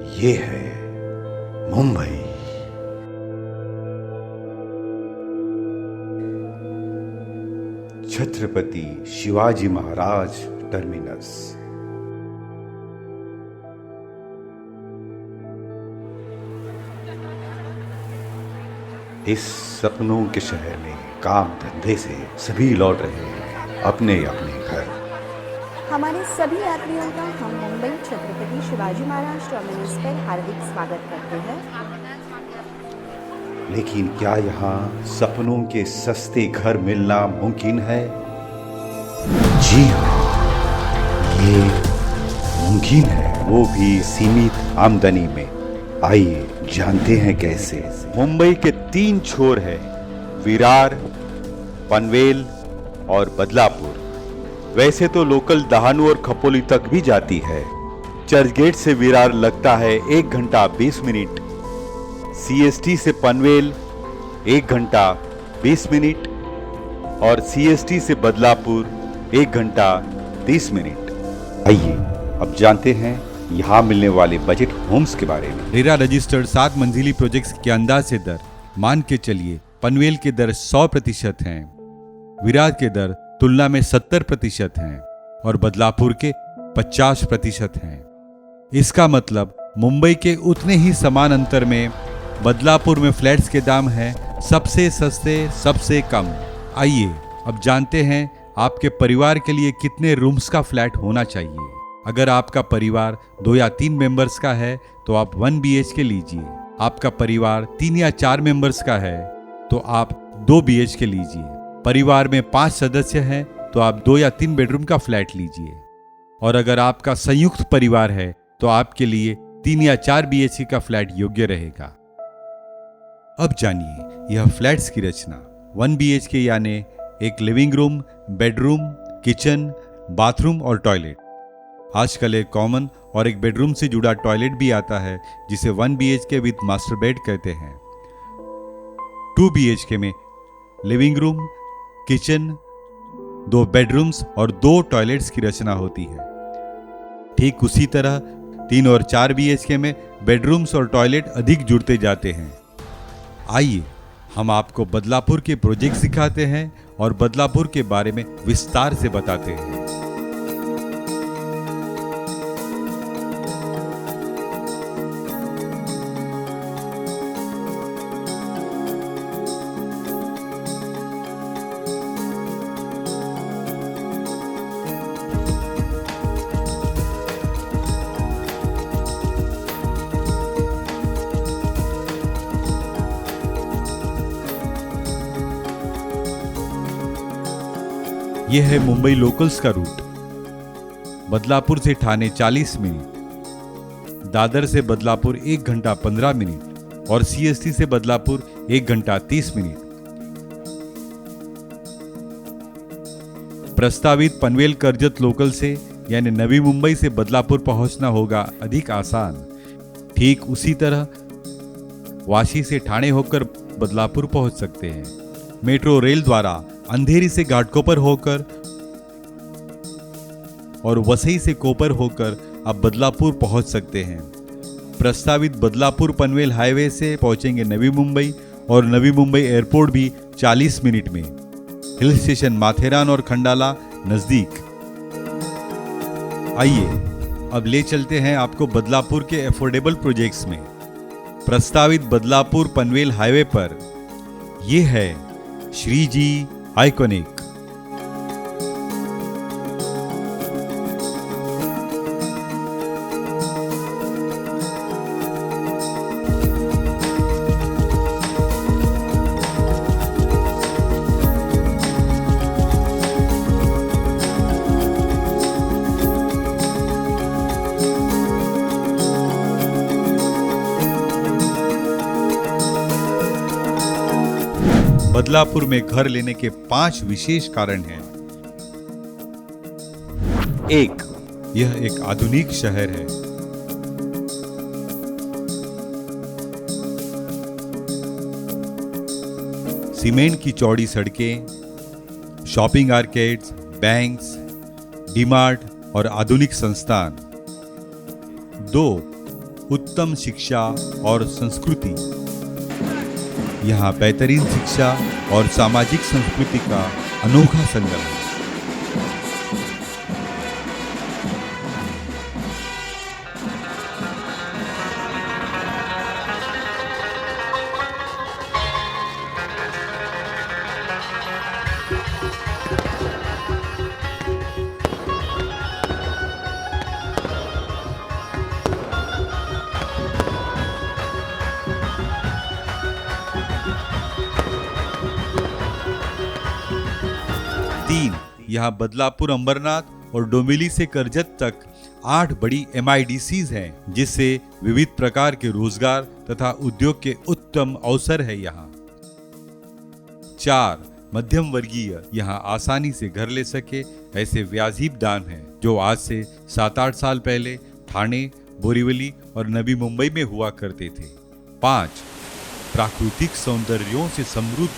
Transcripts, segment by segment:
ये है मुंबई। छत्रपति शिवाजी महाराज टर्मिनस। इस सपनों के शहर में काम धंधे से सभी लौट रहे हैं अपने अपने घर। हमारे सभी यात्रियों का हम मुंबई छत्रपति शिवाजी महाराज टर्मिनस पर हार्दिक स्वागत करते हैं। लेकिन क्या यहाँ सपनों के सस्ते घर मिलना मुमकिन है? जी हाँ, ये मुमकिन है, वो भी सीमित आमदनी में। आइए जानते हैं कैसे। मुंबई के 3 छोर है, विरार, पनवेल और बदलापुर। वैसे तो लोकल दहानू और खपोली तक भी जाती है। चर्चगेट से विरार लगता है 1 घंटा 20 मिनट, CST से पनवेल 1 घंटा 20 मिनट और CST से बदलापुर 1 घंटा 30 मिनट। आइए अब जानते हैं यहाँ मिलने वाले बजट होम्स के बारे में। रेरा रजिस्टर्ड 7 मंजिली प्रोजेक्ट्स के अंदाज से दर मान के चलिए पनवेल के दर 100% हैं, विरार के दर तुलना में 70% हैं और बदलापुर के 50% हैं। इसका मतलब मुंबई के उतने ही समान अंतर में बदलापुर में फ्लैट्स के दाम हैं सबसे सस्ते, सबसे कम। आइए अब जानते हैं आपके परिवार के लिए कितने रूम्स का फ्लैट होना चाहिए। अगर आपका परिवार 2 या 3 मेंबर्स का है तो आप 1 BHK लीजिए। आपका परिवार 3 या 4 मेंबर्स का है तो आप 2 BHK लीजिए। परिवार में 5 सदस्य हैं तो आप 2 या 3 बेडरूम का फ्लैट लीजिए। और अगर आपका संयुक्त परिवार है तो आपके लिए 3 या 4 BHK का फ्लैट योग्य रहेगा। अब जानिए यह फ्लैट्स की रचना। 1 BHK यानी एक living room, bedroom, kitchen, bathroom और टॉयलेट। आजकल एक कॉमन और एक बेडरूम से जुड़ा टॉयलेट भी आता है जिसे 1 BHK विद मास्टर बेड कहते हैं। 2 BHK में लिविंग रूम, किचन, 2 बेडरूम्स और 2 टॉयलेट्स की रचना होती है। ठीक उसी तरह 3 और 4 BHK में बेडरूम्स और टॉयलेट अधिक जुड़ते जाते हैं। आइए हम आपको बदलापुर के प्रोजेक्ट सिखाते हैं और बदलापुर के बारे में विस्तार से बताते हैं। यह है मुंबई लोकल्स का रूट। बदलापुर से ठाणे 40 मिनट, दादर से बदलापुर 1 घंटा 15 मिनट और CST से बदलापुर 1 घंटा 30 मिनट। प्रस्तावित पनवेल कर्जत लोकल से यानी नवी मुंबई से बदलापुर पहुंचना होगा अधिक आसान। ठीक उसी तरह वाशी से ठाणे होकर बदलापुर पहुंच सकते हैं। मेट्रो रेल द्वारा अंधेरी से घाटकोपर होकर और वसई से कोपर होकर आप बदलापुर पहुंच सकते हैं। प्रस्तावित बदलापुर पनवेल हाईवे से पहुंचेंगे नवी मुंबई और नवी मुंबई एयरपोर्ट भी 40 मिनट में। हिल स्टेशन माथेरान और खंडाला नजदीक। आइए अब ले चलते हैं आपको बदलापुर के अफोर्डेबल प्रोजेक्ट्स में। प्रस्तावित बदलापुर पनवेल हाईवे पर यह है श्रीजी आइकॉनिक। बदलापुर में घर लेने के 5 विशेष कारण हैं। 1, यह एक आधुनिक शहर है। सीमेंट की चौड़ी सड़कें, शॉपिंग आर्केड्स, बैंक्स, डीमार्ट और आधुनिक संस्थान। 2, उत्तम शिक्षा और संस्कृति। यहाँ बेहतरीन शिक्षा और सामाजिक संस्कृति का अनोखा संगम है। यहाँ बदलापुर अंबरनाथ और डोंबिवली से करजत तक 8 बड़ी MIDCs हैं, जिससे विविध प्रकार के रोजगार तथा उद्योग के उत्तम अवसर है। यहाँ 4 मध्यम वर्गीय यहाँ आसानी से घर ले सके ऐसे व्याजीब दान हैं, जो आज से 7-8 साल पहले ठाणे, बोरीवली और नवी मुंबई में हुआ करते थे। 5 प्राकृतिक सौंदर्यों से समृद्ध।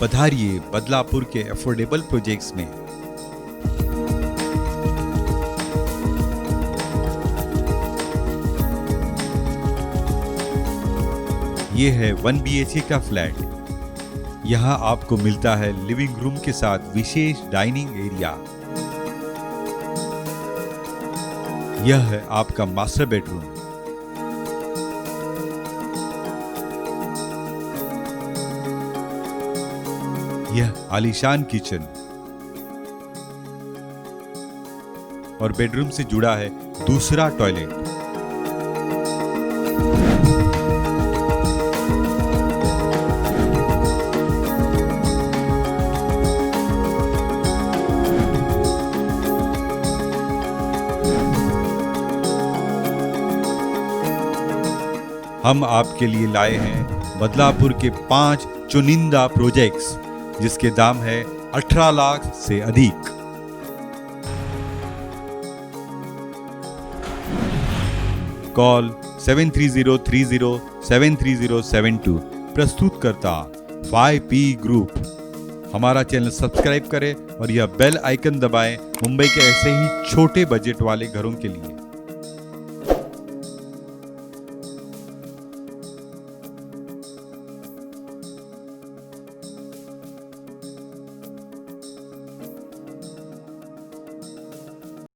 पधारिए बदलापुर के अफोर्डेबल प्रोजेक्ट्स में। ये है 1 BHK का फ्लैट। यहाँ आपको मिलता है लिविंग रूम के साथ विशेष डाइनिंग एरिया। यह है आपका मास्टर बेडरूम। यह आलीशान किचन और बेडरूम से जुड़ा है दूसरा टॉयलेट। हम आपके लिए लाए हैं बदलापुर के 5 चुनिंदा प्रोजेक्ट्स, जिसके दाम है 18 लाख से अधिक। कॉल 7303073072। प्रस्तुतकर्ता 5P group. हमारा चैनल सब्सक्राइब करें और यह बेल आइकन दबाएं मुंबई के ऐसे ही छोटे बजट वाले घरों के लिए।